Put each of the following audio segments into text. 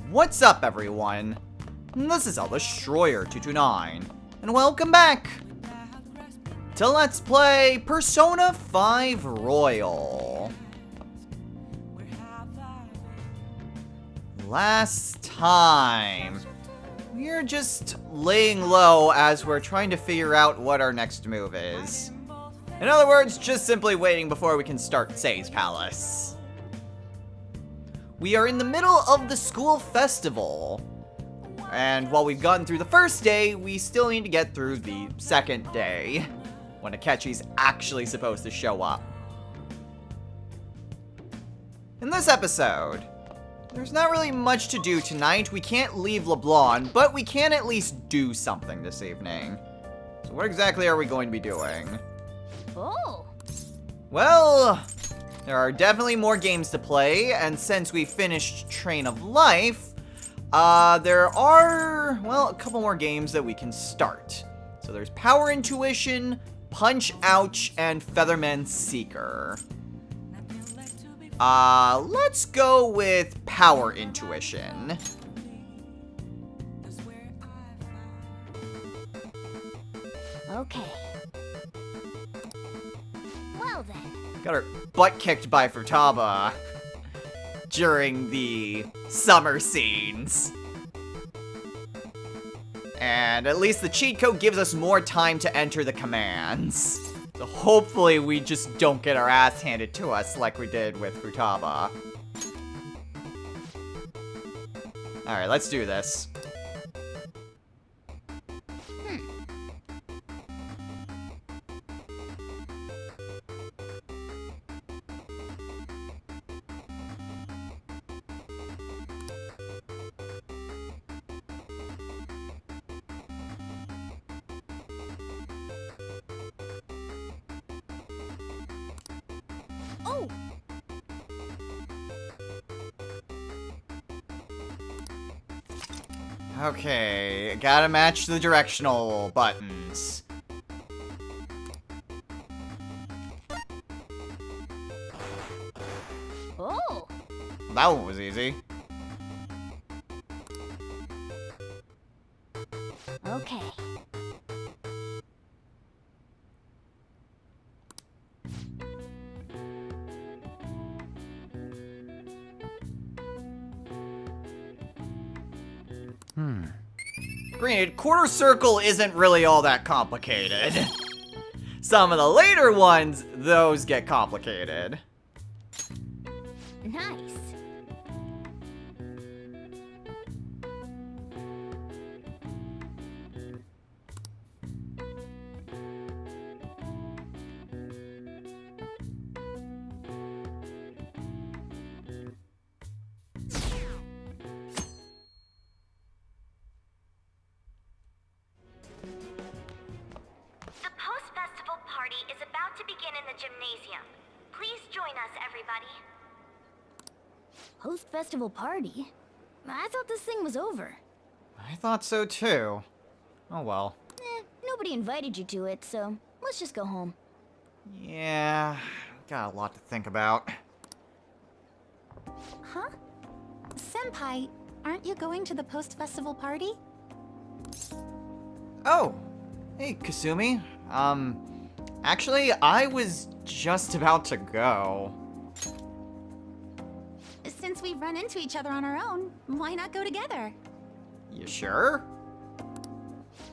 What's up, everyone? This is Destroyer229, and welcome back to Let's Play Persona 5 Royal. Last time, we're just laying low as we're trying to figure out what our next move is. In other words, just simply waiting before we can start Sei's Palace. We are in the middle of the school festival, and while we've gotten through the first day, we still need to get through the second day, when Akechi's actually supposed to show up. In this episode, there's not really much to do tonight. We can't leave LeBlanc, but we can at least do something this evening. So what exactly are we going to be doing? Oh. Well, there are definitely more games to play, and since we finished Train of Life, there are, well, a couple more games that we can start. So there's Power Intuition, Punch Ouch, and Featherman Seeker. Let's go with Power Intuition. Okay. Well then. Got her butt kicked by Futaba during the summer scenes. And at least the cheat code gives us more time to enter the commands. So hopefully we just don't get our ass handed to us like we did with Futaba. Alright, let's do this. Oh! Okay, gotta match the directional buttons. Oh! That one was easy. Okay. Granted, quarter circle isn't really all that complicated. Some of the later ones, those get complicated. Nice. Is about to begin in the gymnasium. Please join us, everybody. Post-festival party? I thought this thing was over. I thought so too. Oh well. Nobody invited you to it, so let's just go home. Yeah, got a lot to think about. Huh? Senpai, aren't you going to the post-festival party? Oh, hey Kasumi. Actually, I was just about to go. Since we've run into each other on our own, why not go together? You sure?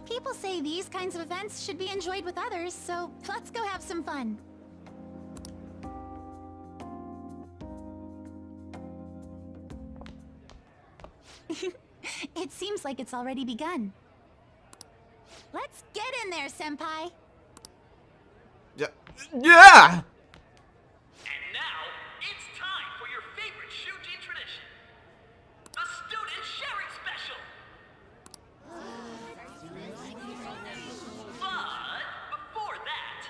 People say these kinds of events should be enjoyed with others, so let's go have some fun. It seems like it's already begun. Let's get in there, Senpai! Yeah! And now, it's time for your favorite Shujin tradition. The Student Sharing Special! But, before that,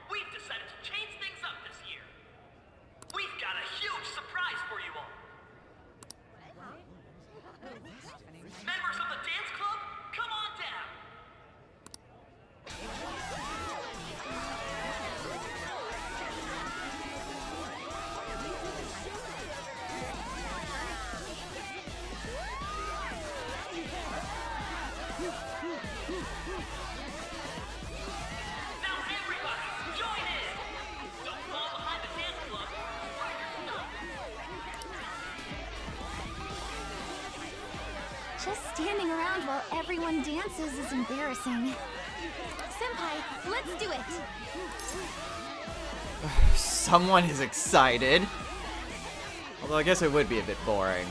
we've decided to change things up this year. We've got a huge surprise for you all. Members of the dance club, come on down! Just standing around while everyone dances is embarrassing. Senpai, let's do it! Someone is excited. Although I guess it would be a bit boring.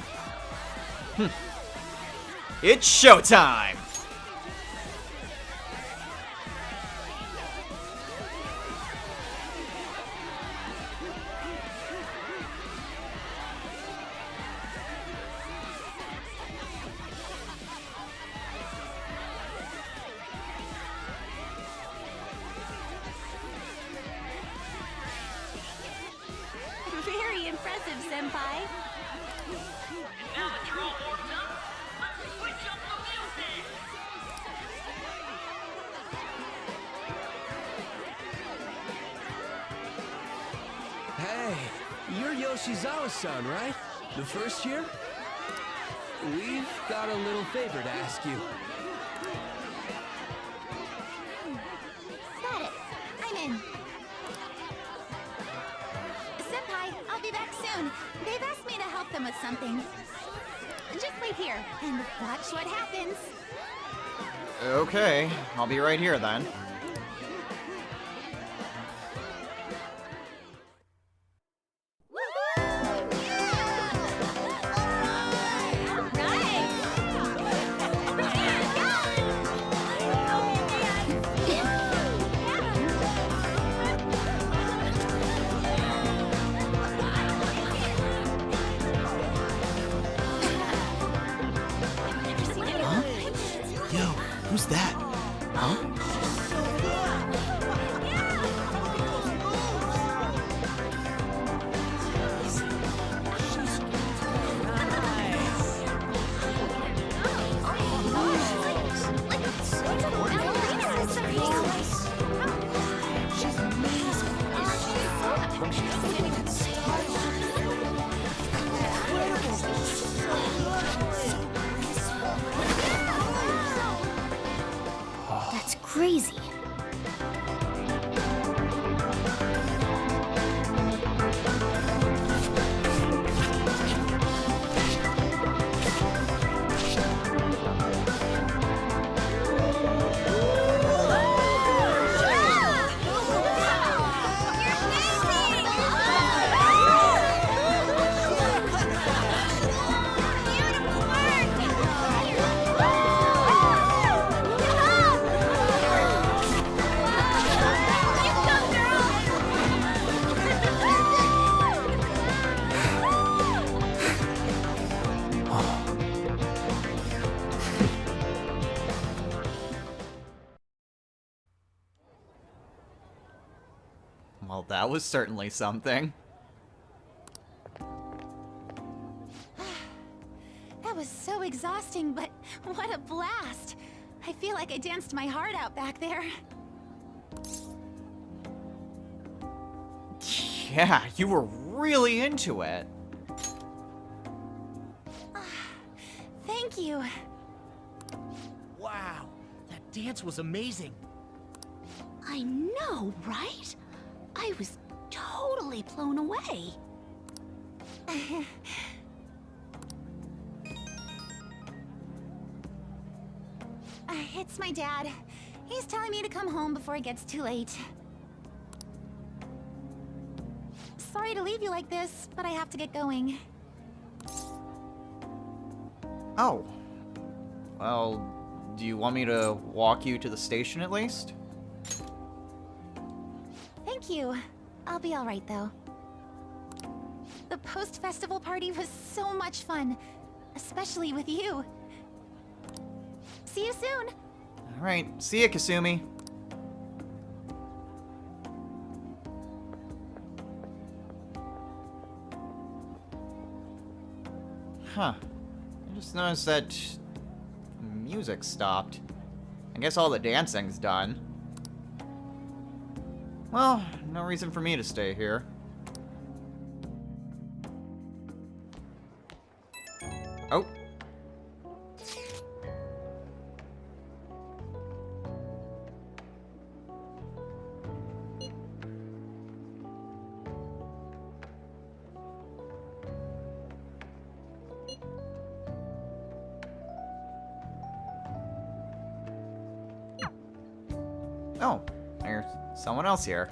It's showtime! Very impressive, Senpai. Now that you're all warmed up, let's switch up the music! Hey, you're Yoshizawa-san, right? The first year? We've got a little favor to ask you. Got it. I'm in. Senpai, I'll be back soon. They've asked me to help them with something. Just wait here and watch what happens. Okay, I'll be right here then. Yo, who's that? Huh? That's crazy. Well, that was certainly something. That was so exhausting, but what a blast! I feel like I danced my heart out back there. Yeah, you were really into it. Thank you. Wow, that dance was amazing. I know, right? I was totally blown away. It's my dad. He's telling me to come home before it gets too late. Sorry to leave you like this, but I have to get going. Oh. Well, do you want me to walk you to the station at least? Thank you. I'll be alright, though. The post-festival party was so much fun. Especially with you. See you soon! Alright, see ya, Kasumi. Huh. I just noticed that music stopped. I guess all the dancing's done. Well, no reason for me to stay here. Oh. Oh, there's someone else here.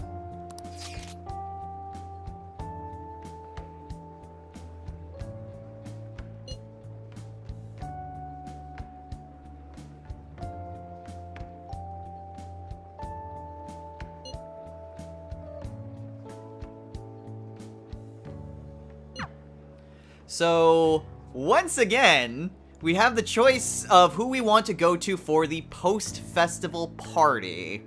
So, once again, we have the choice of who we want to go to for the post-festival party.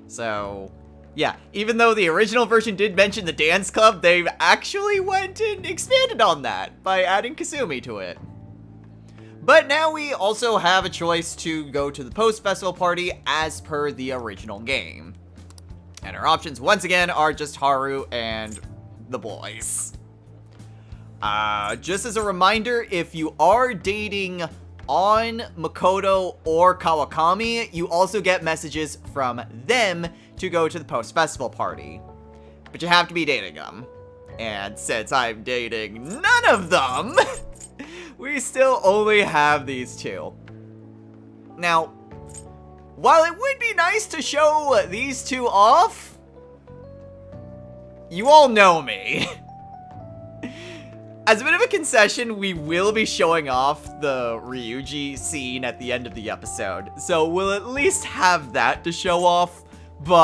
So, yeah, even though the original version did mention the dance club, they actually went and expanded on that by adding Kasumi to it. But now we also have a choice to go to the post-festival party as per the original game. And our options, once again, are just Haru and the boys. Just as a reminder, if you are dating on Makoto or Kawakami, you also get messages from them to go to the post-festival party. But you have to be dating them. And since I'm dating none of them, we still only have these two. Now, while it would be nice to show these two off, you all know me. As a bit of a concession, we will be showing off the Ryuji scene at the end of the episode. So we'll at least have that to show off, but...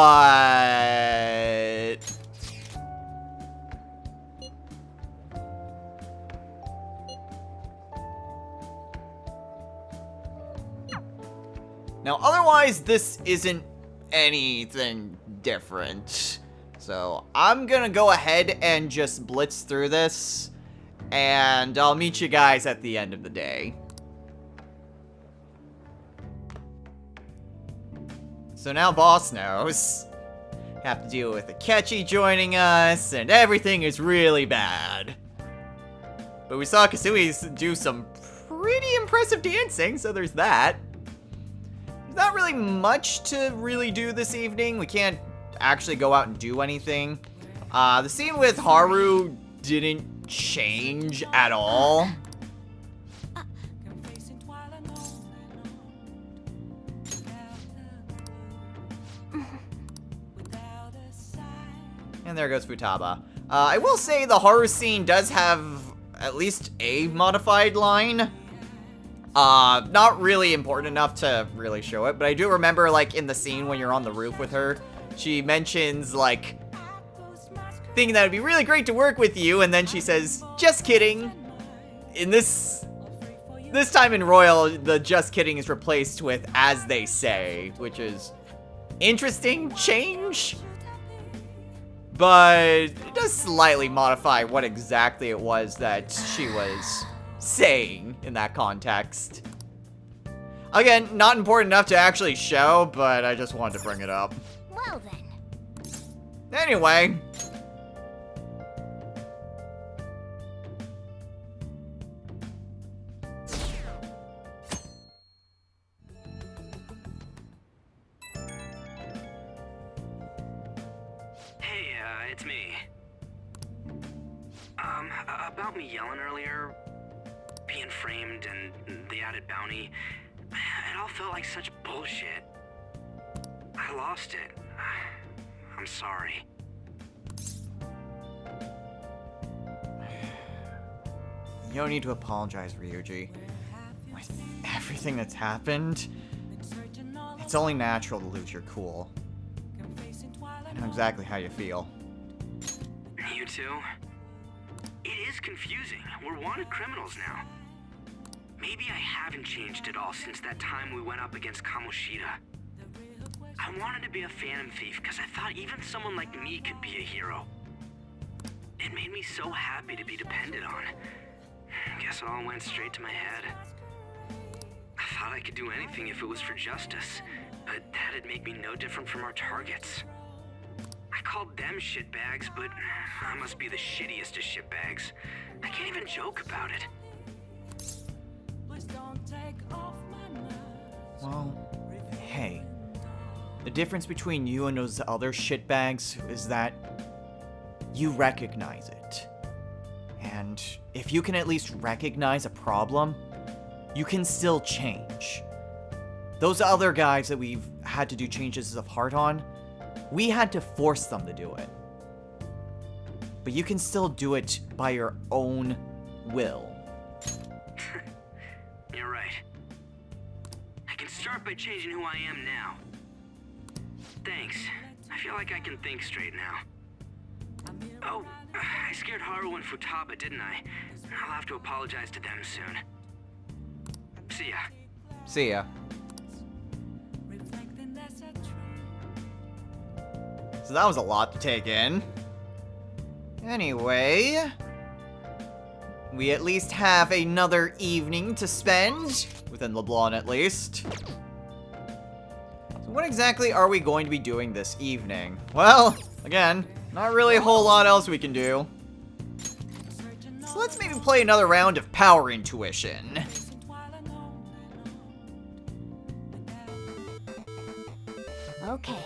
Now, otherwise, this isn't anything different. So I'm gonna go ahead and just blitz through this. And I'll meet you guys at the end of the day. So now boss knows. Have to deal with Akechi joining us, and everything is really bad. But we saw Kasumi do some pretty impressive dancing, so there's that. There's not really much to really do this evening. We can't actually go out and do anything. The scene with Haru didn't change at all. And there goes Futaba. I will say the horror scene does have at least a modified line. Not really important enough to really show it, but I do remember, like, in the scene when you're on the roof with her, she mentions, like, thinking that would be really great to work with you, and then she says, just kidding. In this time in Royal, the just kidding is replaced with as they say, which is interesting change, but it does slightly modify what exactly it was that she was saying in that context. Again, not important enough to actually show, but I just wanted to bring it up. Well then. Anyway. It's me. About me yelling earlier, being framed, and the added bounty, it all felt like such bullshit. I lost it. I'm sorry. You don't need to apologize, Ryuji. With everything that's happened, it's only natural to lose your cool. I know exactly how you feel. You too? It is confusing. We're wanted criminals now. Maybe I haven't changed at all since that time we went up against Kamoshida. I wanted to be a phantom thief because I thought even someone like me could be a hero. It made me so happy to be depended on. Guess it all went straight to my head. I thought I could do anything if it was for justice, but that'd make me no different from our targets. I called them shitbags, but I must be the shittiest of shitbags. I can't even joke about it. Well, hey. The difference between you and those other shitbags is that you recognize it. And if you can at least recognize a problem, you can still change. Those other guys that we've had to do changes of heart on, we had to force them to do it. But you can still do it by your own will. You're right. I can start by changing who I am now. Thanks. I feel like I can think straight now. Oh, I scared Haru and Futaba, didn't I? I'll have to apologize to them soon. See ya. See ya. So that was a lot to take in. Anyway, we at least have another evening to spend, within LeBlanc at least. So what exactly are we going to be doing this evening? Well, again, not really a whole lot else we can do. So let's maybe play another round of Power Intuition. Okay.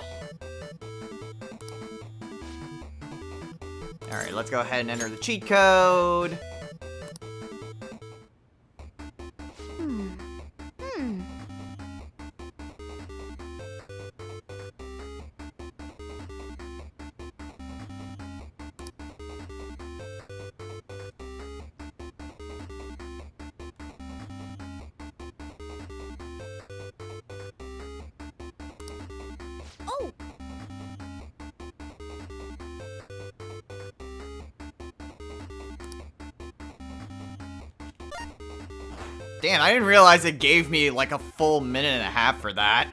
Alright, let's go ahead and enter the cheat code. Oh! Damn, I didn't realize it gave me like a full minute and a half for that.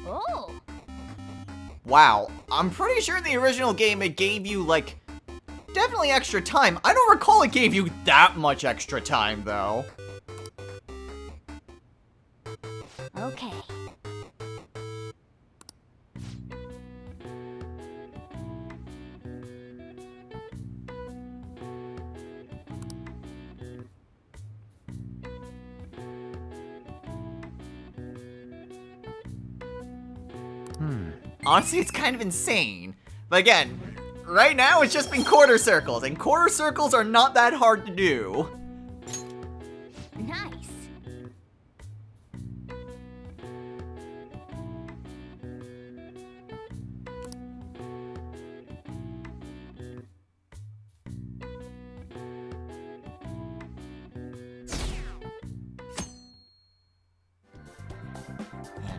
Oh! Wow, I'm pretty sure in the original game it gave you like definitely extra time. I don't recall it gave you that much extra time though. Okay. Honestly, it's kind of insane. But again, right now it's just been quarter circles, and quarter circles are not that hard to do. Nice.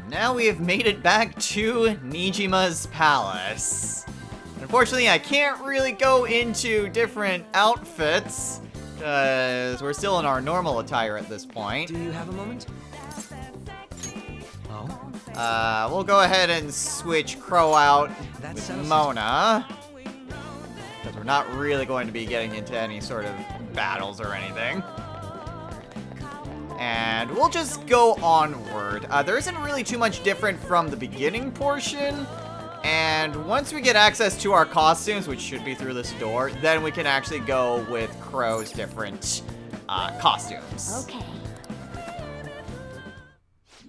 And now we have made it back to Nijima's palace. Unfortunately, I can't really go into different outfits, because we're still in our normal attire at this point. Do you have a moment? Oh? We'll go ahead and switch Crow out That with settles it. Mona. Because we're not really going to be getting into any sort of battles or anything. And we'll just go onward. There isn't really too much different from the beginning portion. And once we get access to our costumes, which should be through this door, then we can actually go with Crow's different costumes. Okay.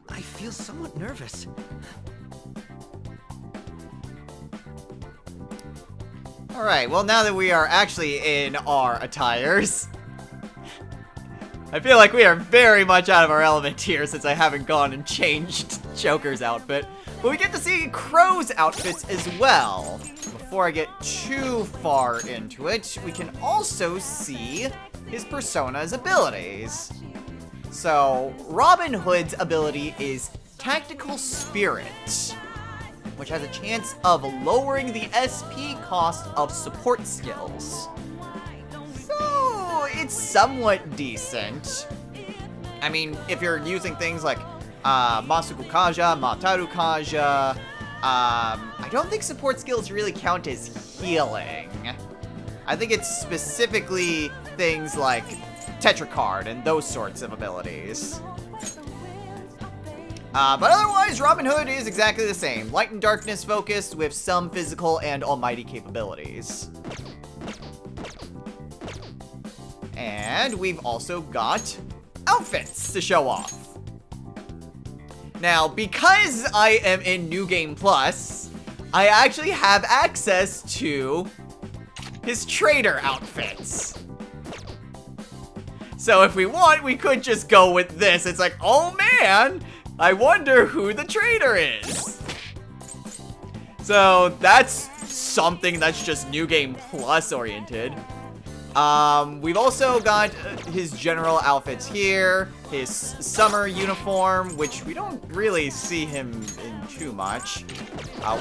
I feel somewhat nervous. Alright, well now that we are actually in our attires, I feel like we are very much out of our element here since I haven't gone and changed Joker's outfit. But we get to see Crow's outfits as well. Before I get too far into it, we can also see his persona's abilities. So, Robin Hood's ability is Tactical Spirit, which has a chance of lowering the SP cost of support skills. So, it's somewhat decent. I mean, if you're using things like Masuku Kaja, Mataru Kaja, I don't think support skills really count as healing. I think it's specifically things like Tetracard and those sorts of abilities. But otherwise, Robin Hood is exactly the same. Light and darkness focused with some physical and almighty capabilities. And we've also got outfits to show off. Now, because I am in New Game Plus, I actually have access to his trader outfits. So if we want, we could just go with this. It's like, oh man, I wonder who the traitor is. So that's something that's just New Game Plus oriented. We've also got his general outfits here, his summer uniform, which we don't really see him in too much.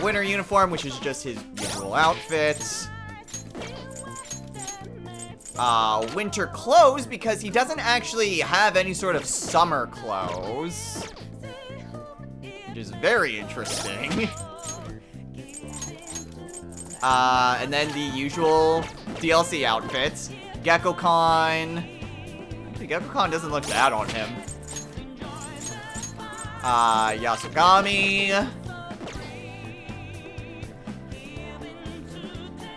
Winter uniform, which is just his usual outfits. Winter clothes, because he doesn't actually have any sort of summer clothes. Which is very interesting. And then the usual DLC outfits. Gekko-Con. Actually, Gekko-Con doesn't look bad on him. Yasogami.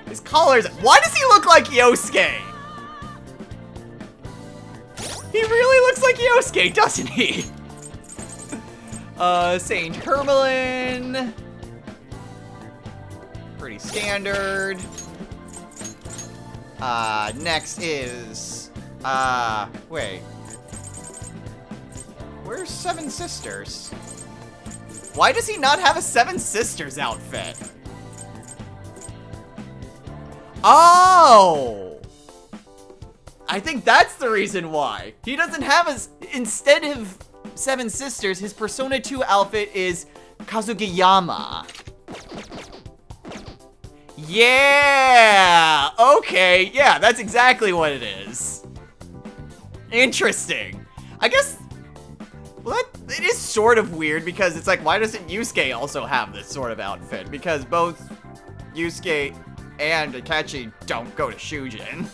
His colors. Why does he look like Yosuke? He really looks like Yosuke, doesn't he? Saint Hermelin. Pretty standard. Next is, wait. Where's Seven Sisters? Why does he not have a Seven Sisters outfit? Oh! I think that's the reason why. He doesn't have his, instead of Seven Sisters, his Persona 2 outfit is Kazugiyama. Yeah! Okay, yeah, that's exactly what it is. Interesting. I guess, well, it is sort of weird because it's like, why doesn't Yusuke also have this sort of outfit? Because both Yusuke and Akechi don't go to Shujin.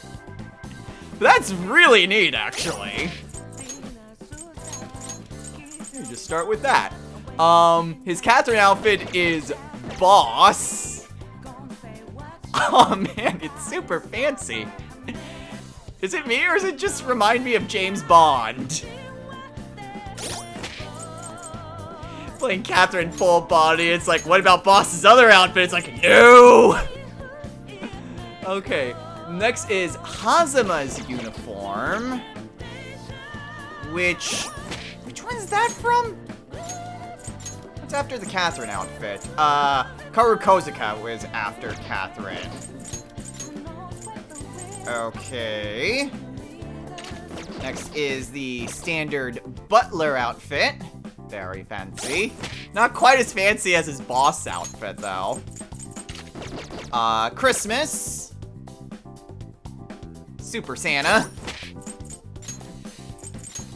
But that's really neat, actually. You just start with that. His Catherine outfit is Boss. Oh man, it's super fancy. Is it me or does it just remind me of James Bond? Playing Catherine full body, it's like, what about Boss's other outfit? It's like, no! Okay, next is Hazuma's uniform. Which one's that from? What's after the Catherine outfit? Karu Kozuka was after Catherine. Okay. Next is the standard butler outfit. Very fancy. Not quite as fancy as his boss outfit, though. Christmas. Super Santa.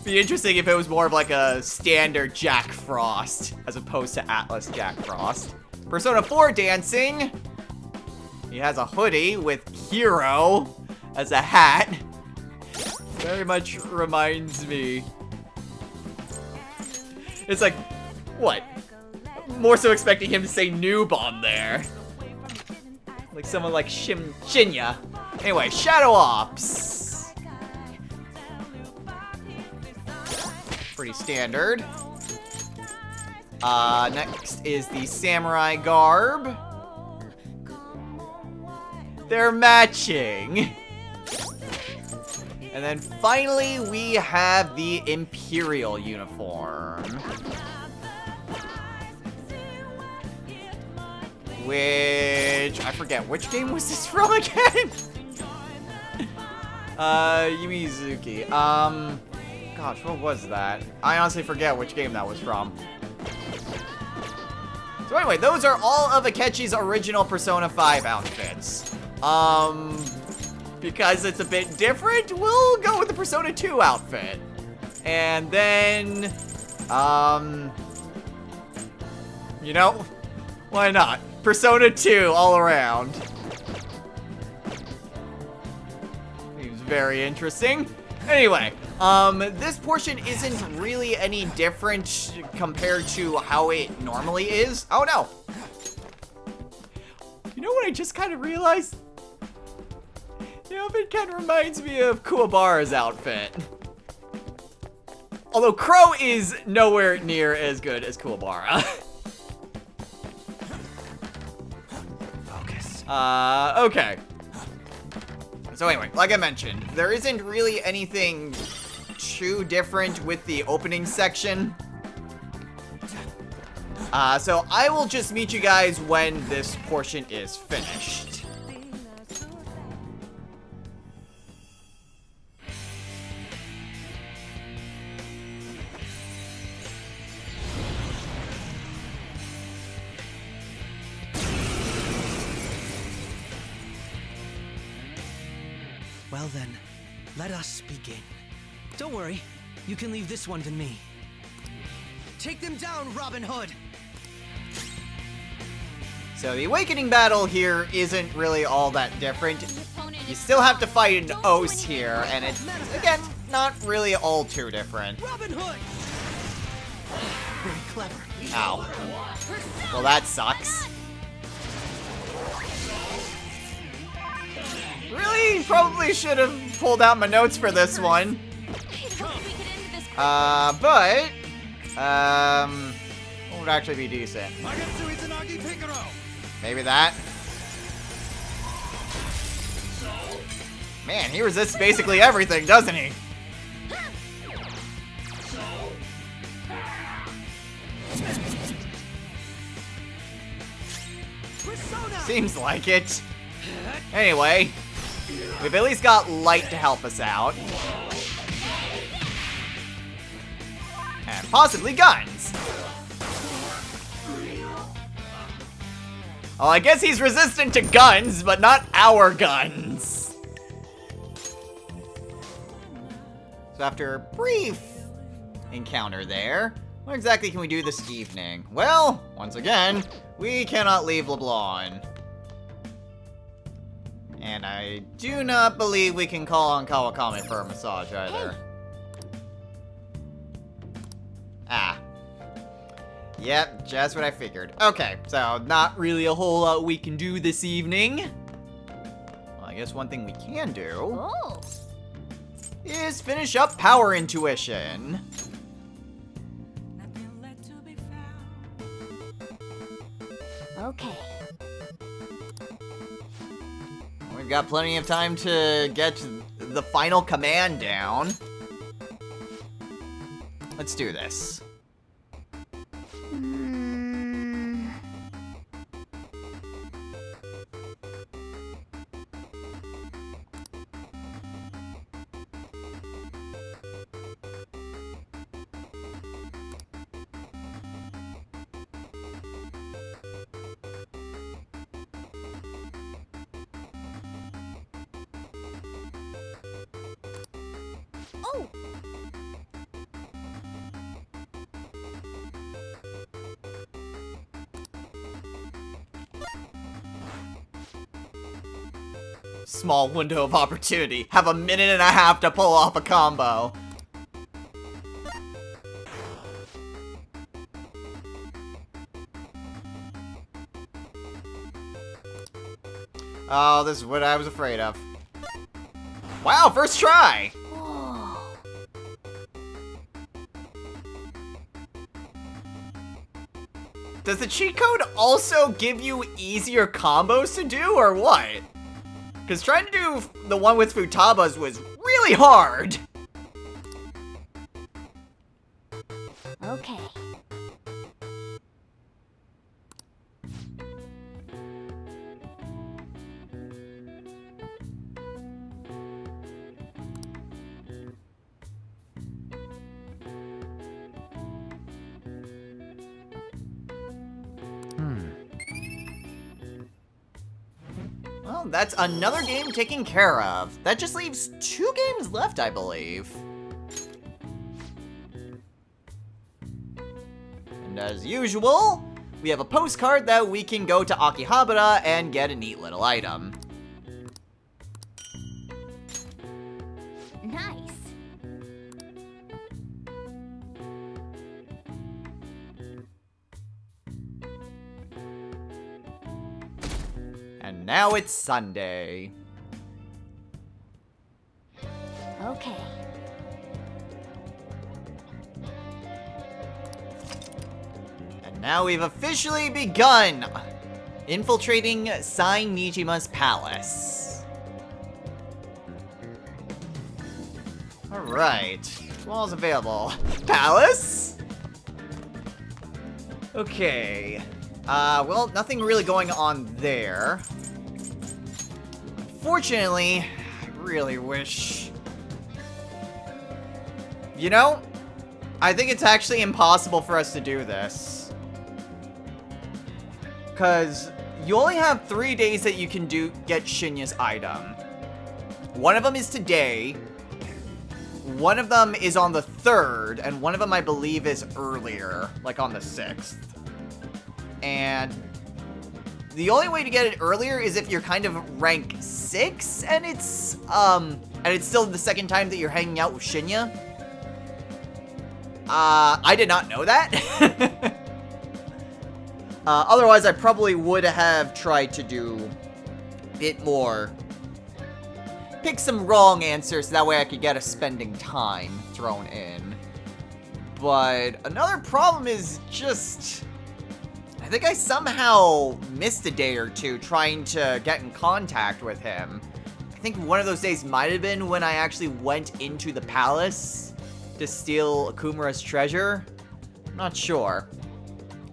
Be interesting if it was more of like a standard Jack Frost as opposed to Atlas Jack Frost. Persona 4 dancing. He has a hoodie with Hero as a hat. Very much reminds me. It's like, what? More so expecting him to say noob on there. Like someone like Shinya. Anyway, Shadow Ops. Pretty standard. Next is the Samurai Garb. They're matching. And then finally, we have the Imperial Uniform. Which, I forget, which game was this from again? Yumizuki. Gosh, what was that? I honestly forget which game that was from. So anyway, those are all of Akechi's original Persona 5 outfits. Because it's a bit different, we'll go with the Persona 2 outfit. And then, you know, why not? Persona 2 all around. Seems very interesting. Anyway, this portion isn't really any different compared to how it normally is. Oh no. You know what I just kind of realized? The outfit kind of reminds me of Kuwabara's outfit. Although Crow is nowhere near as good as Kuwabara. Focus. Okay. So anyway, like I mentioned, there isn't really anything too different with the opening section. So I will just meet you guys when this portion is finished. Well then, let us begin. Don't worry, you can leave this one to me. Take them down, Robin Hood! So the awakening battle here isn't really all that different. You still have to fight an O's here, and it's, again, not really all too different. Robin Hood! Very clever. Ow. Well, that sucks. Really? Probably should have pulled out my notes for this one. What would actually be decent? Maybe that? Man, he resists basically everything, doesn't he? Seems like it. Anyway, we've at least got Light to help us out. And possibly guns. Oh, I guess he's resistant to guns, but not our guns. So after a brief encounter there, what exactly can we do this evening? Well, once again, we cannot leave LeBlanc. And I do not believe we can call on Kawakami for a massage either. Ah. Yep, just what I figured. Okay, so not really a whole lot we can do this evening. Well, I guess one thing we can do Oh. is finish up Power Intuition. Okay. We've got plenty of time to get the final command down. Let's do this. Oh. Small window of opportunity. Have a minute and a half to pull off a combo. Oh, this is what I was afraid of. Wow, first try! Does the cheat code also give you easier combos to do, or what? Because trying to do the one with Futaba's was really hard. Okay. Well, that's another game taken care of. That just leaves 2 games left, I believe. And as usual, we have a postcard that we can go to Akihabara and get a neat little item. Nice. And now it's Sunday. Okay. And now we've officially begun infiltrating Sai Nijima's palace. Alright. Swallow's available. Palace? Okay. Well, nothing really going on there. Unfortunately, I really wish... You know, I think it's actually impossible for us to do this. Because you only have 3 days that you can get Shinya's item. One of them is today. One of them is on the 3rd, and one of them I believe is earlier, like on the 6th. And the only way to get it earlier is if you're kind of rank 6, and it's still the second time that you're hanging out with Shinya. I did not know that. Otherwise, I probably would have tried to do a bit more. Pick some wrong answers, so that way I could get a spending time thrown in. But another problem is just... I think I somehow missed a day or two trying to get in contact with him. I think one of those days might have been when I actually went into the palace to steal Akumura's treasure. I'm not sure.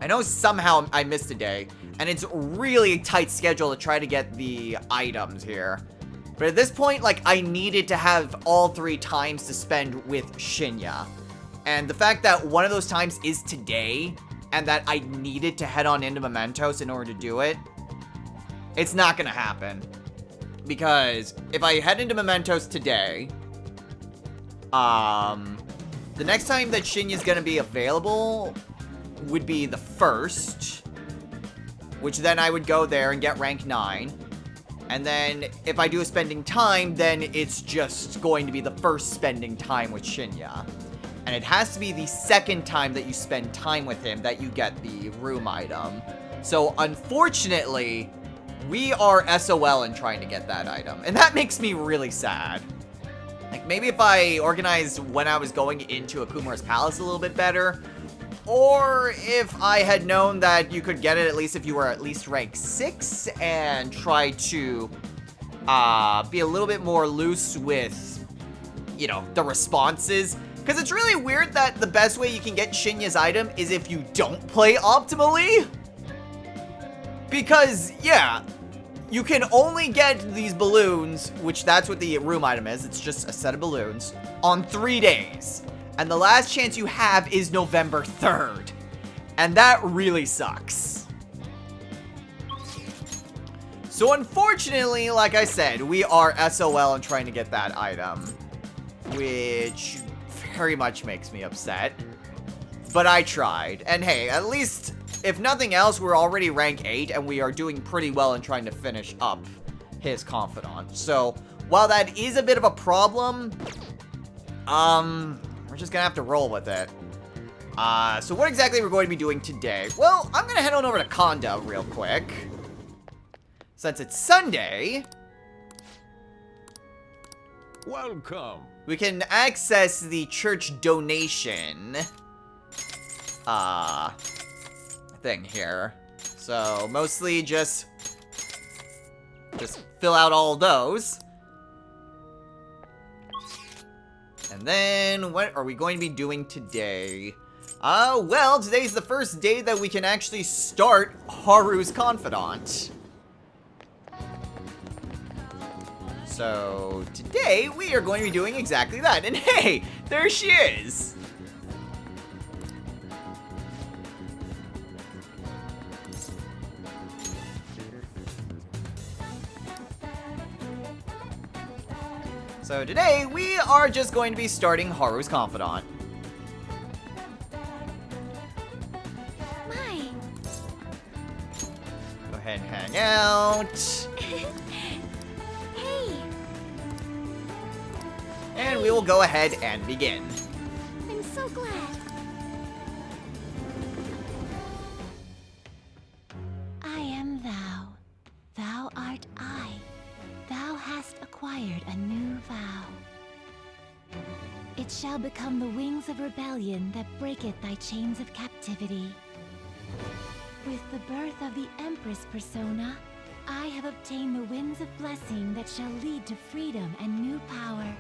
I know somehow I missed a day, and it's really a tight schedule to try to get the items here. But at this point, like, I needed to have all 3 times to spend with Shinya. And the fact that one of those times is today, and that I needed to head on into Mementos in order to do it, it's not gonna happen. Because if I head into Mementos today, the next time that Shinya's gonna be available would be the 1st, which then I would go there and get rank 9. And then if I do a spending time, then it's just going to be the 1st spending time with Shinya. And it has to be the 2nd time that you spend time with him that you get the room item. So unfortunately, we are SOL in trying to get that item. And that makes me really sad. Like, maybe if I organized when I was going into Akumura's palace a little bit better, or if I had known that you could get it at least if you were at least rank 6 and try to be a little bit more loose with, you know, the responses. Because it's really weird that the best way you can get Shinya's item is if you don't play optimally. Because, yeah, you can only get these balloons, which that's what the room item is, it's just a set of balloons, on 3 days. And the last chance you have is November 3rd. And that really sucks. So unfortunately, like I said, we are SOL in trying to get that item. Which very much makes me upset. But I tried. And hey, at least, if nothing else, we're already rank 8 and we are doing pretty well in trying to finish up his confidant. So, while that is a bit of a problem, we're just gonna have to roll with it. So what exactly we're going to be doing today? Well, I'm gonna head on over to Konda real quick. Since it's Sunday, welcome. We can access the church donation thing here. So mostly just fill out all of those. And then, what are we going to be doing today? Well, today's the first day that we can actually start Haru's Confidant. So, today, we are going to be doing exactly that. And hey, there she is! So today, we are just going to be starting Haru's Confidant. My. Go ahead and hang out. Hey, And we will go ahead and begin. I'm so glad. I am thou. Thou art I. Thou hast acquired a new vow. It shall become the wings of rebellion that breaketh thy chains of captivity. With the birth of the Empress persona, I have obtained the winds of blessing that shall lead to freedom and new power.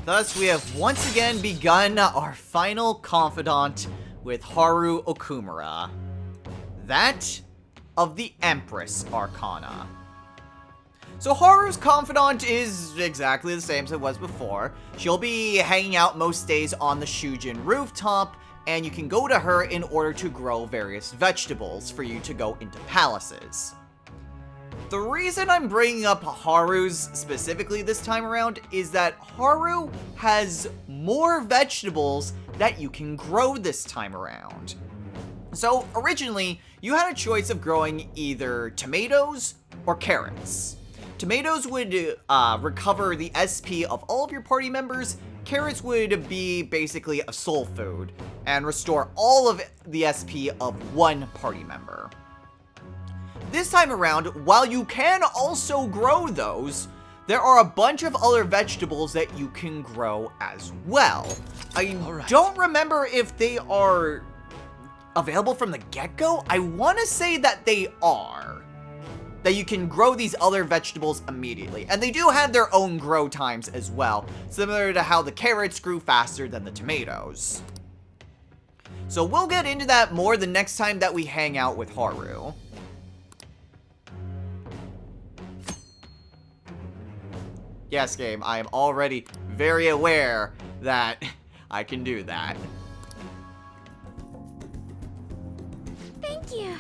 Thus, we have once again begun our final confidant with Haru Okumura. That of the Empress Arcana. So Haru's confidant is exactly the same as it was before. She'll be hanging out most days on the Shujin rooftop, and you can go to her in order to grow various vegetables for you to go into palaces. The reason I'm bringing up Haru's specifically this time around is that Haru has more vegetables that you can grow this time around. So originally, you had a choice of growing either tomatoes or carrots. Tomatoes would recover the SP of all of your party members. Carrots would be basically a soul food and restore all of the SP of one party member. This time around, while you can also grow those, there are a bunch of other vegetables that you can grow as well. I don't remember if they are available from the get-go. I want to say that they are. That you can grow these other vegetables immediately. And they do have their own grow times as well, similar to how the carrots grew faster than the tomatoes. So we'll get into that more the next time that we hang out with Haru. Yes, game, I am already very aware that I can do that. Thank you.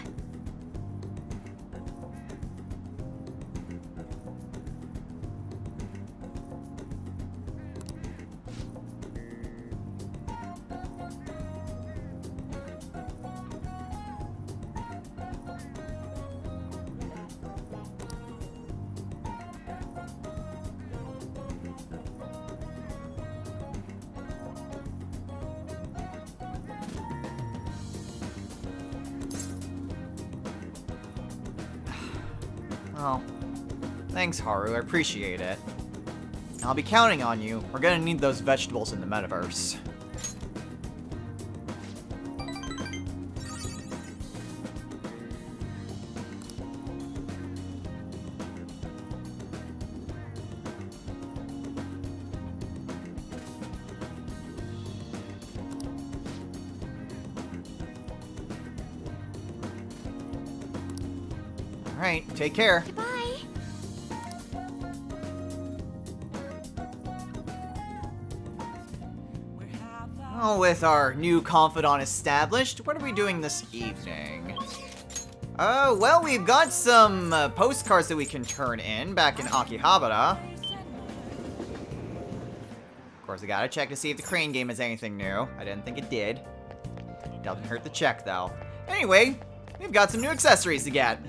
Oh, thanks, Haru. I appreciate it. I'll be counting on you. We're gonna need those vegetables in the metaverse. Alright, take care. Goodbye. Oh, with our new confidant established, what are we doing this evening? Well, we've got some postcards that we can turn in back in Akihabara. Of course, I gotta check to see if the crane game has anything new. I didn't think it did. Doesn't hurt to check, though. Anyway, we've got some new accessories to get.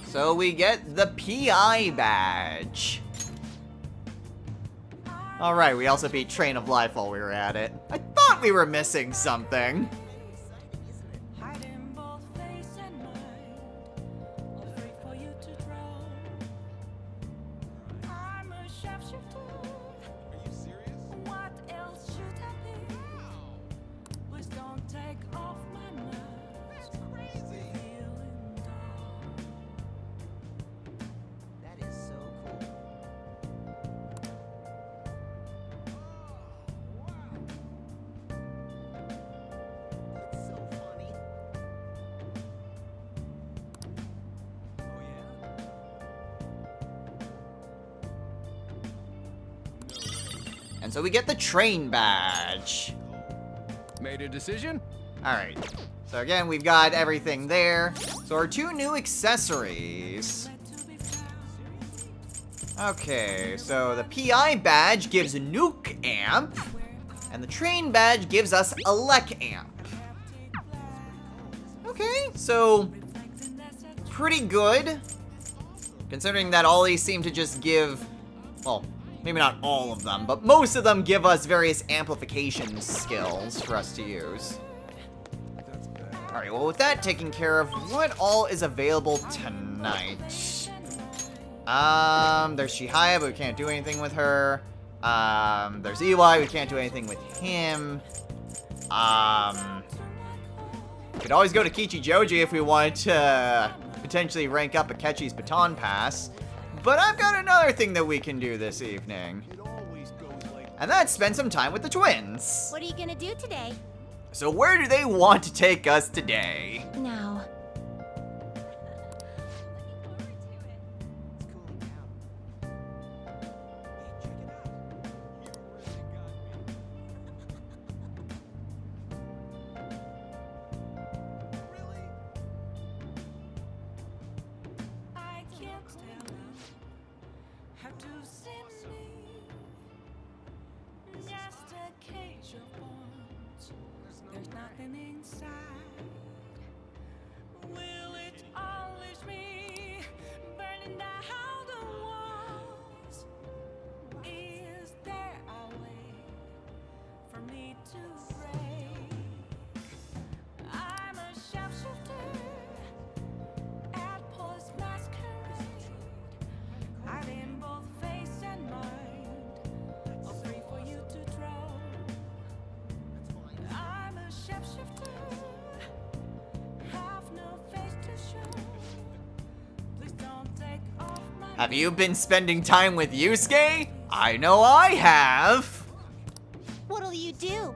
So we get the PI badge. Alright, we also beat Train of Life while we were at it. I thought we were missing something. And so we get the train badge. Made a decision? Alright. So again, we've got everything there. So our two new accessories. Okay, so the PI badge gives a nuke amp, and the train badge gives us a lek amp. Okay, so pretty good. Considering that all these seem to just give, well, maybe not all of them, but most of them give us various amplification skills for us to use. Alright, well with that taken care of, what all is available tonight? There's Shihaya, but we can't do anything with her. There's EY, we can't do anything with him. Could always go to Kichijoji if we wanted to potentially rank up Akechi's Baton Pass. But I've got another thing that we can do this evening. And that's spend some time with the twins. What are you gonna do today? So where do they want to take us today? Now, Have you been spending time with Yusuke? I know I have! What'll you do?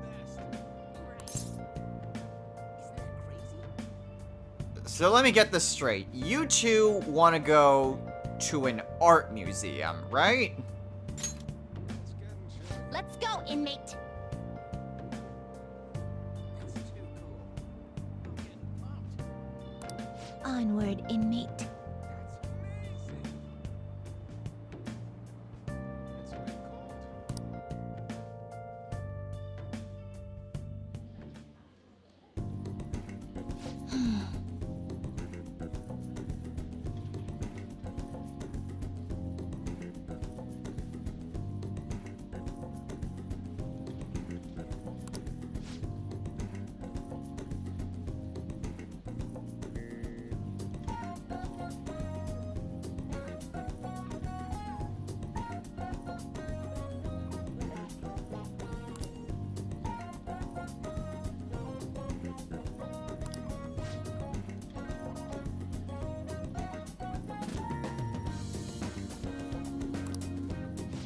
So let me get this straight. You two want to go to an art museum, right? Let's go, inmate. onward, inmate.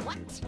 What?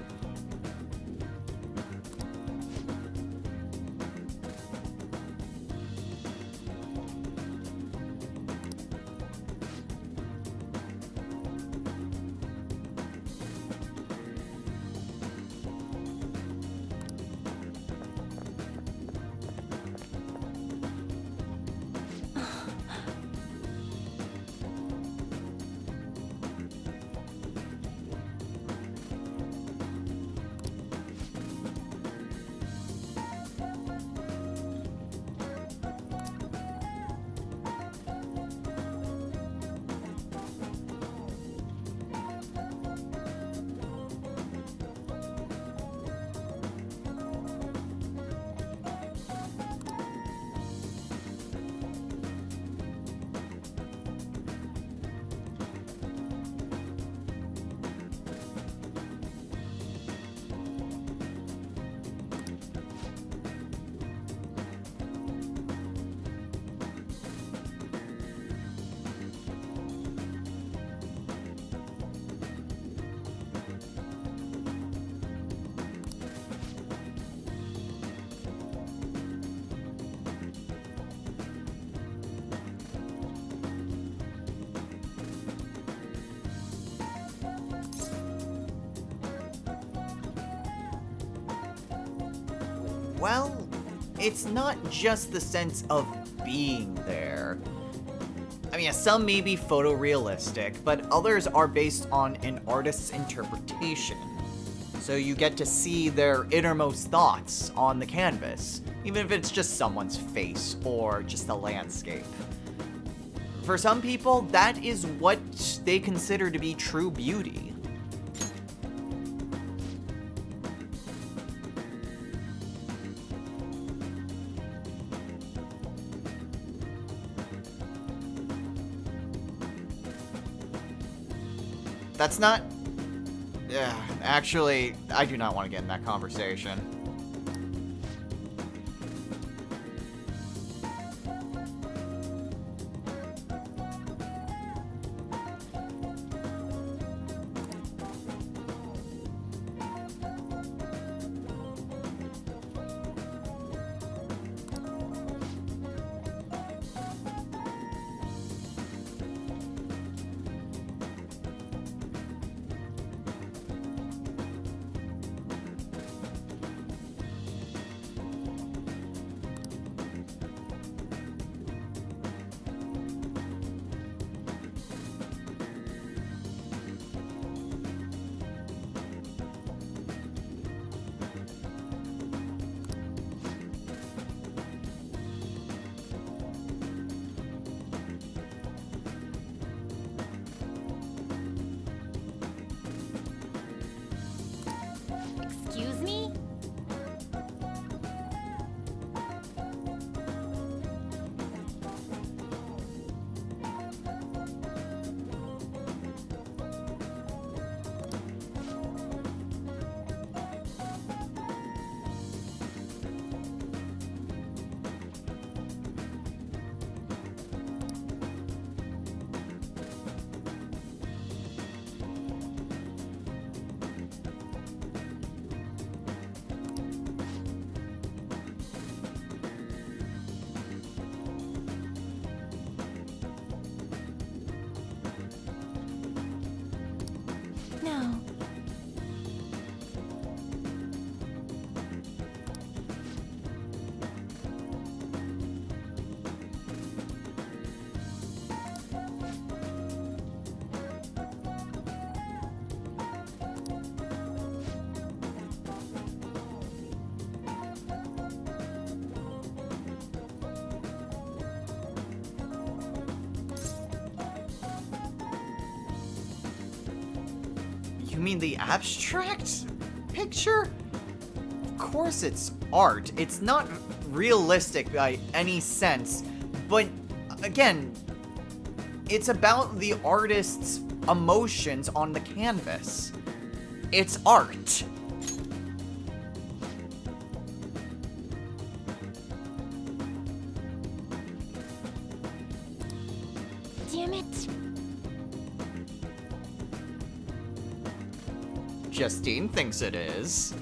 Well, it's not just the sense of being there. I mean, some may be photorealistic, but others are based on an artist's interpretation. So you get to see their innermost thoughts on the canvas, even if it's just someone's face or just a landscape. For some people, that is what they consider to be true beauty. That's not... Yeah, actually, I do not want to get in that conversation. Excuse me? No. You mean the abstract picture? Of course it's art. It's not realistic by any sense, but again, it's about the artist's emotions on the canvas. It's art. Damn it. Justine thinks it is.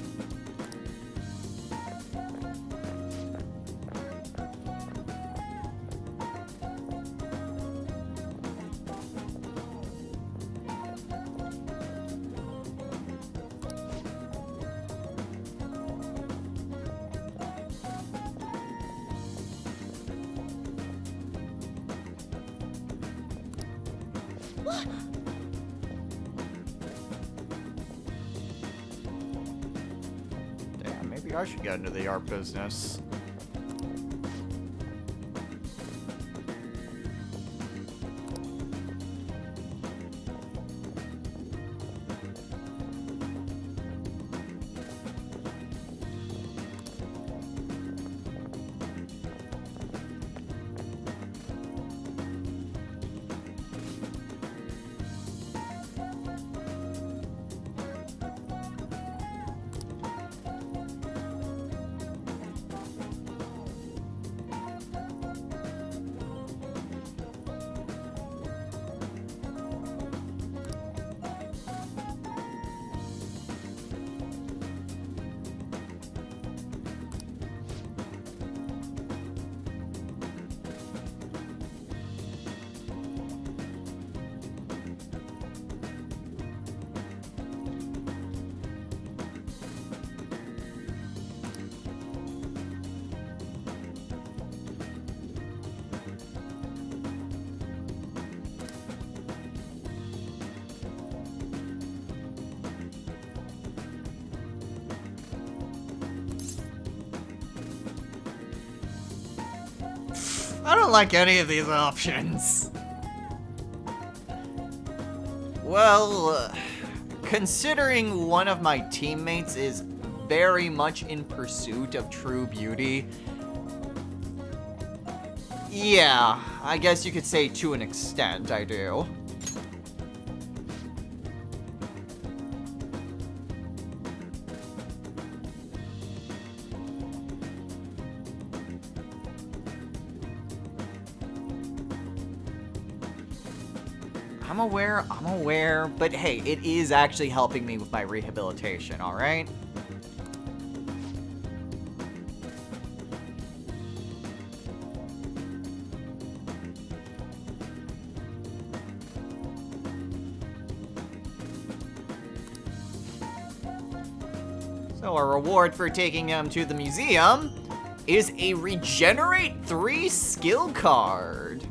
Damn, maybe I should get into the art business. I don't like any of these options. Well, considering one of my teammates is very much in pursuit of true beauty, yeah, I guess you could say to an extent I do. I'm aware, but hey, it is actually helping me with my rehabilitation, alright? So our reward for taking him to the museum is a Regenerate 3 skill card.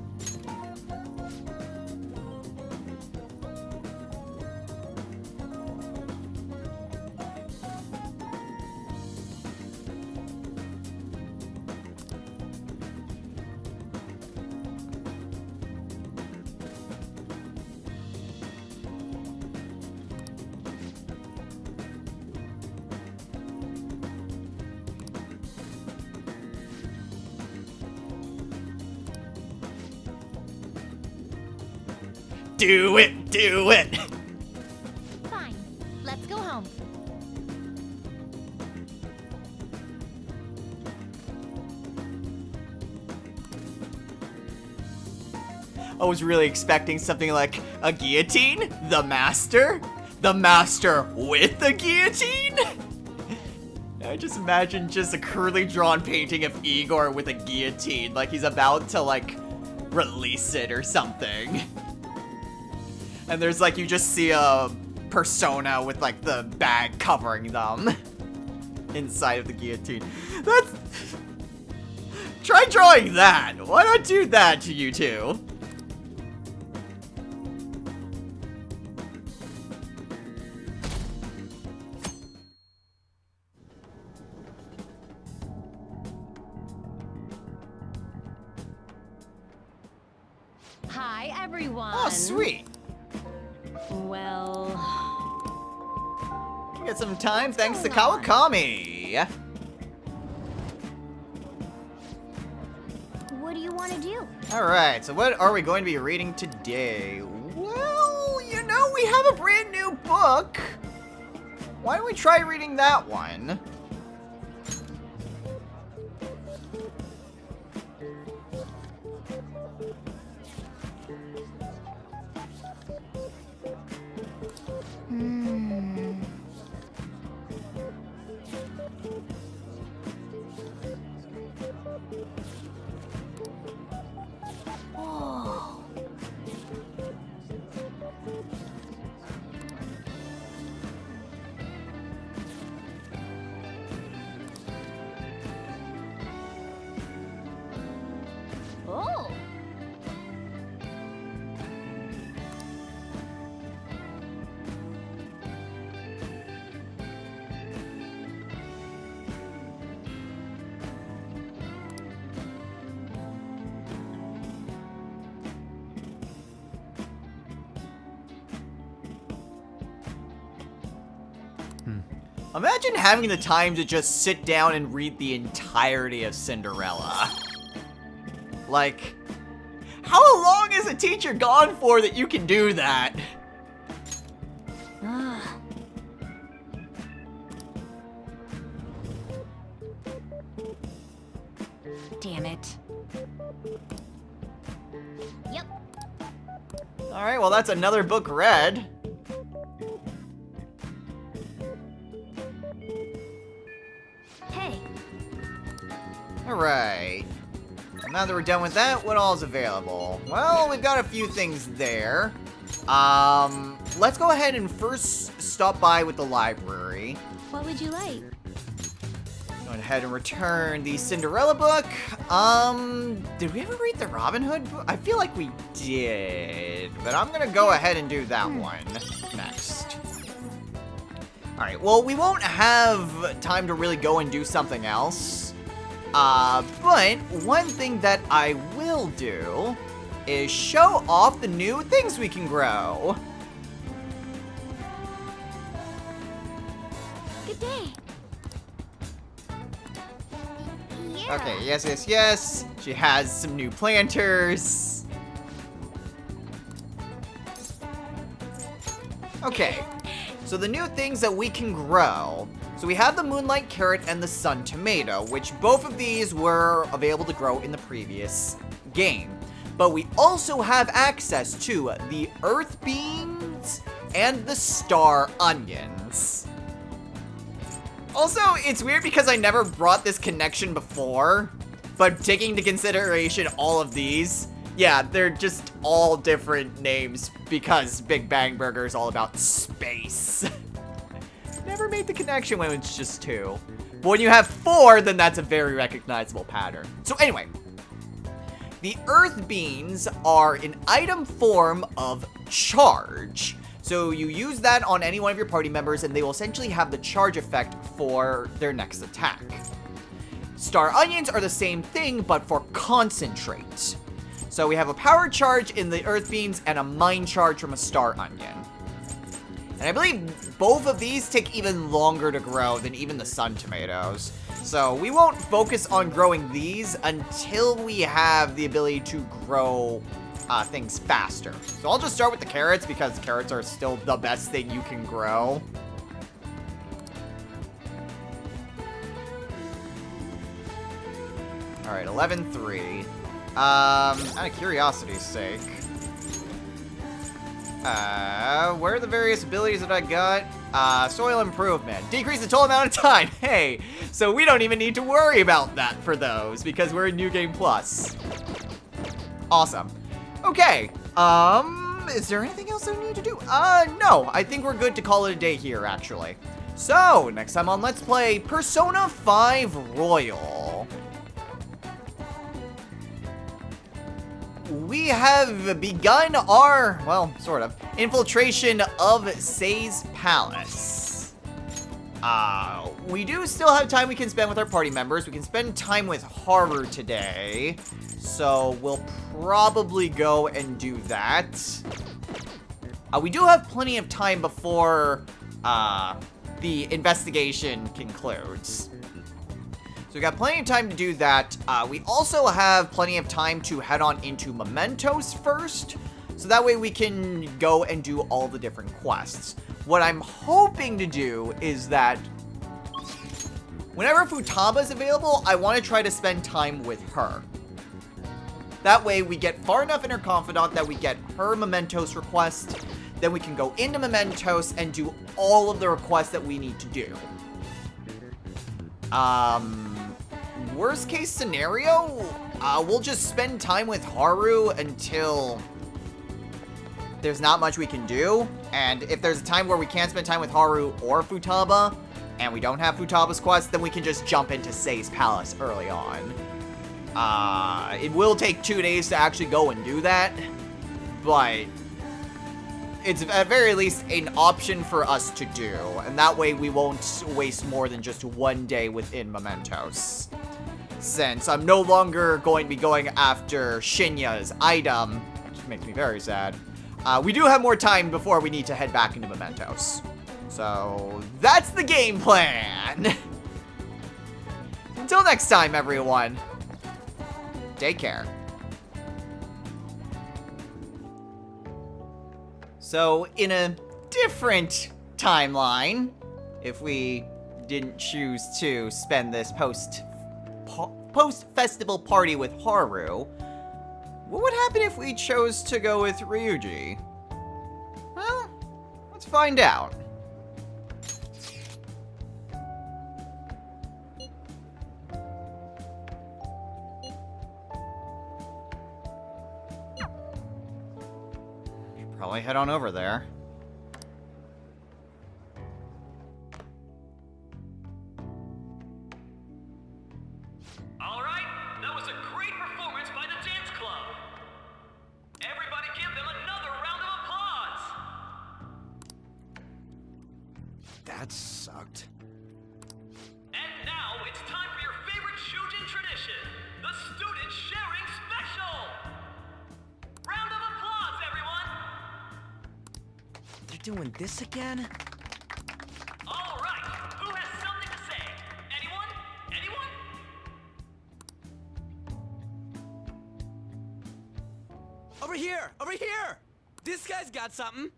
Do it! Do it! Fine. Let's go home. I was really expecting something like a guillotine? The master? The master with the guillotine? I just imagine just a crudely drawn painting of Igor with a guillotine, like he's about to, like, release it or something. And there's, like, you just see a persona with, like, the bag covering them inside of the guillotine. That's... Try drawing that! Why not do that to you two? Hi, everyone. Oh, sweet! Well, You get some time thanks to Hold on. Kawakami! What do you want to do? Alright, so what are we going to be reading today? Well, you know, we have a brand new book! Why don't we try reading that one? Whoa. Oh. Imagine having the time to just sit down and read the entirety of Cinderella. Like, how long is a teacher gone for that you can do that? Ah. damn it. Yep. Alright, well that's another book read. Hey. Alright. Well, now that we're done with that, what all is available? Well, we've got a few things there. Let's go ahead and first stop by with the library. What would you like? Go ahead and return the Cinderella book. Did we ever read the Robin Hood book? I feel like we did, but I'm gonna go ahead and do that one next. Alright, well, we won't have time to really go and do something else. But one thing that I will do is show off the new things we can grow. great day. Yeah. Okay, yes. She has some new planters. Okay, so the new things that we can grow. So we have the Moonlight Carrot and the Sun Tomato, which both of these were available to grow in the previous game. But we also have access to the Earth Beans and the Star Onions. Also, it's weird because I never brought this connection before, but taking into consideration all of these, yeah, they're just all different names because Big Bang Burger is all about space. Never made the connection when it's just 2. But when you have 4, then that's a very recognizable pattern. So anyway, the Earth Beans are an item form of charge. So you use that on any one of your party members and they will essentially have the charge effect for their next attack. Star Onions are the same thing, but for concentrate. So we have a power charge in the Earth Beans and a mind charge from a Star Onion. And I believe both of these take even longer to grow than even the Sun Tomatoes. So we won't focus on growing these until we have the ability to grow things faster. So I'll just start with the carrots because carrots are still the best thing you can grow. Alright, 11-3. Out of curiosity's sake. Where are the various abilities that I got? Soil improvement. Decrease the total amount of time. Hey, so we don't even need to worry about that for those because we're in New Game Plus. Awesome. Okay, is there anything else I need to do? No, I think we're good to call it a day here, actually. So, next time on Let's Play Persona 5 Royal. We have begun our, well, sort of, infiltration of Sei's palace. We do still have time we can spend with our party members. We can spend time with Haru today. So we'll probably go and do that. We do have plenty of time before the investigation concludes. So we got plenty of time to do that. We also have plenty of time to head on into Mementos first. So that way we can go and do all the different quests. What I'm hoping to do is that whenever Futaba's available, I want to try to spend time with her. That way we get far enough in her confidant that we get her Mementos request. Then we can go into Mementos and do all of the requests that we need to do. Worst case scenario, we'll just spend time with Haru until there's not much we can do. And if there's a time where we can't spend time with Haru or Futaba, and we don't have Futaba's quest, then we can just jump into Sei's palace early on. It will take 2 days to actually go and do that, but it's at very least an option for us to do, and that way we won't waste more than just 1 day within Mementos. Since I'm no longer going to be going after Shinya's item, which makes me very sad, we do have more time before we need to head back into Mementos. So, that's the game plan! Until next time, everyone, take care. So, in a different timeline, if we didn't choose to spend this post-festival party with Haru, what would happen if we chose to go with Ryuji? Well, let's find out. Should probably head on over there. That sucked. And now it's time for your favorite Shujin tradition, the Student Sharing Special! Round of applause, everyone! They're doing this again? All right, who has Over here! Over here! This guy's got something.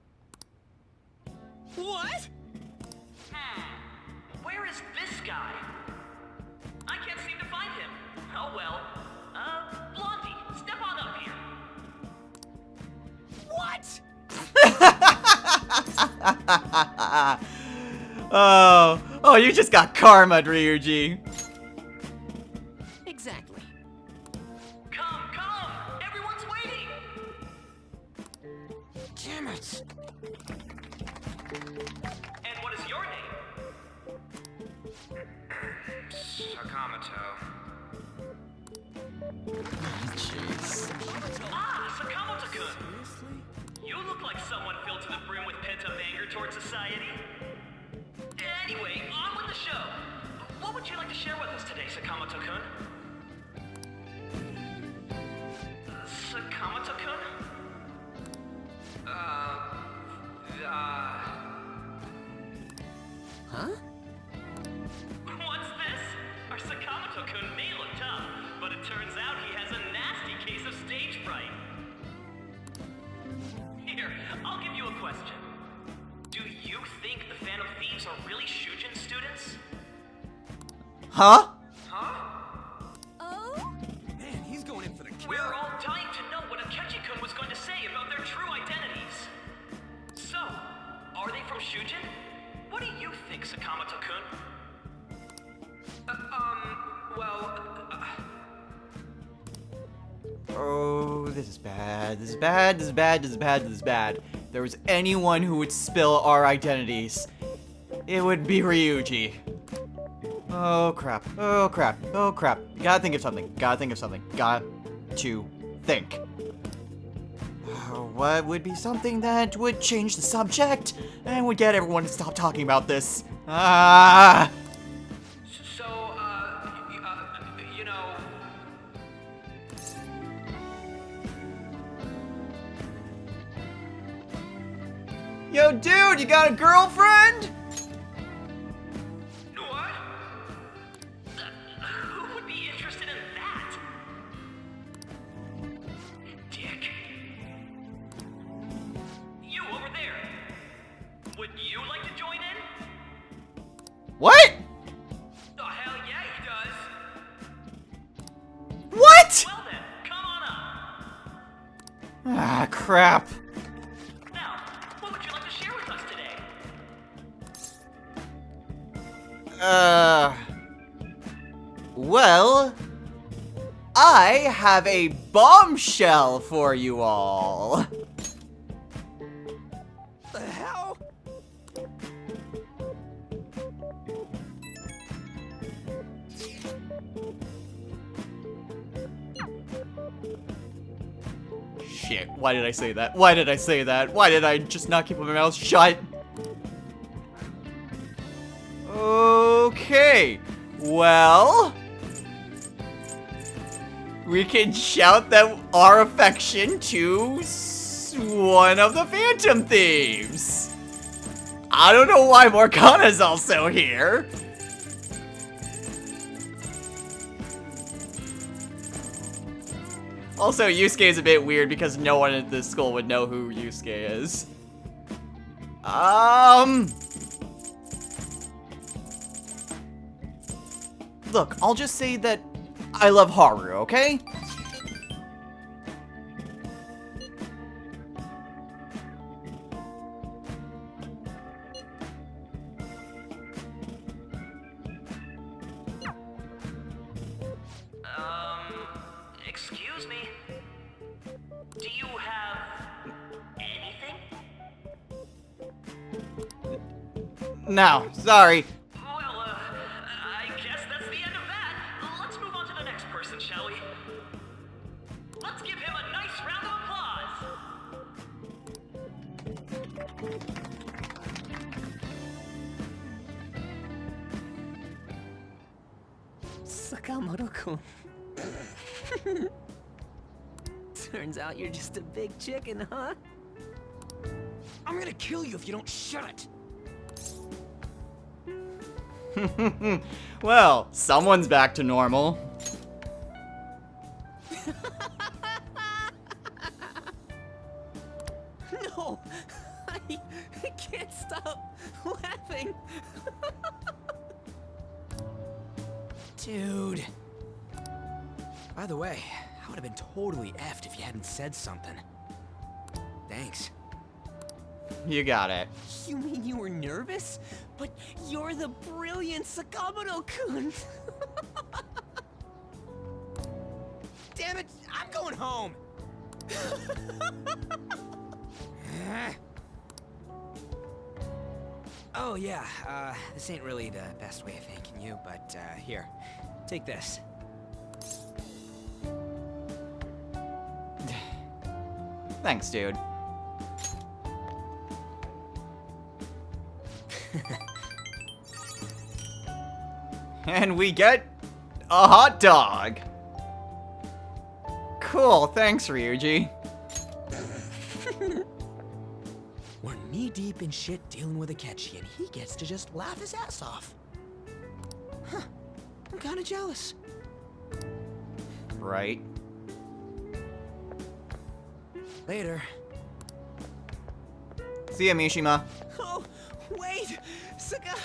What? Where is this guy? I can't seem to find him. Oh well. Blondie, step on up here. What? Oh, you just got karma, Ryuji. Exactly. Come! Everyone's waiting! Damn it. And what is your name? Sakamoto. Jeez. Sakamoto-kun! You look like someone filled to the brim with pent-up anger towards society. Anyway, on with the show. What would you like to share with us today, Sakamoto-kun? Sakamoto-kun? Huh? What's this? Our Sakamoto-kun may look tough, but it turns out he has a nasty case of stage fright. Here, I'll give you a question. Do you think the Phantom Thieves are really Shujin students? Huh? Oh? Man, he's going in for the kill. We're all dying to know what Akechi-kun was going to say about their true identities. So, are they from Shujin? What do you think, Sakamoto-kun? Oh, this is bad. This is bad. This is bad. This is bad. This is bad. If there was anyone who would spill our identities, it would be Ryuji. Oh crap. Oh crap. Oh crap. Gotta think of something. Gotta think of something. Got to think. What would be something that would change the subject and would get everyone to stop talking about this? Ah! So, you know... Yo, dude, you got a girlfriend? What? Who would be interested in that? Dick. You over there. Would you like to join in? What? Oh, hell yeah, he does. What? Well then, come on up. Ah, crap. Now, what would you like to share with us today? Well, I have a bombshell for you all. The hell? Shit, why did I say that? Why did I say that? Why did I just not keep my mouth shut? Okay, well, we can shout that our affection to one of the Phantom Thieves. I don't know why Morgana's also here. Also, Yusuke is a bit weird because no one at this school would know who Yusuke is. Look, I'll just say that I love Haru, okay? Excuse me? Do you have anything? No, sorry. Well, I guess that's the end of that. Let's move on to the next person, shall we? Let's give him a nice round of applause. Sakamoto-kun. Turns out you're just a big chicken, huh? I'm gonna kill you if you don't shut it! Well, someone's back to normal. Dude. By the way, I would have been totally effed if you hadn't said something. Thanks. You got it. You mean you were nervous? But you're the brilliant Sakamoto-kun! Damn it, I'm going home! Oh yeah, this ain't really the best way of thanking you, but here, take this. Thanks, dude. And we get a hot dog. Cool, thanks, Ryuji. We're knee-deep in shit dealing with Akechi, and he gets to just laugh his ass off. Huh, I'm kinda jealous. Right. Later. See ya, Mishima. Oh, wait! Saka...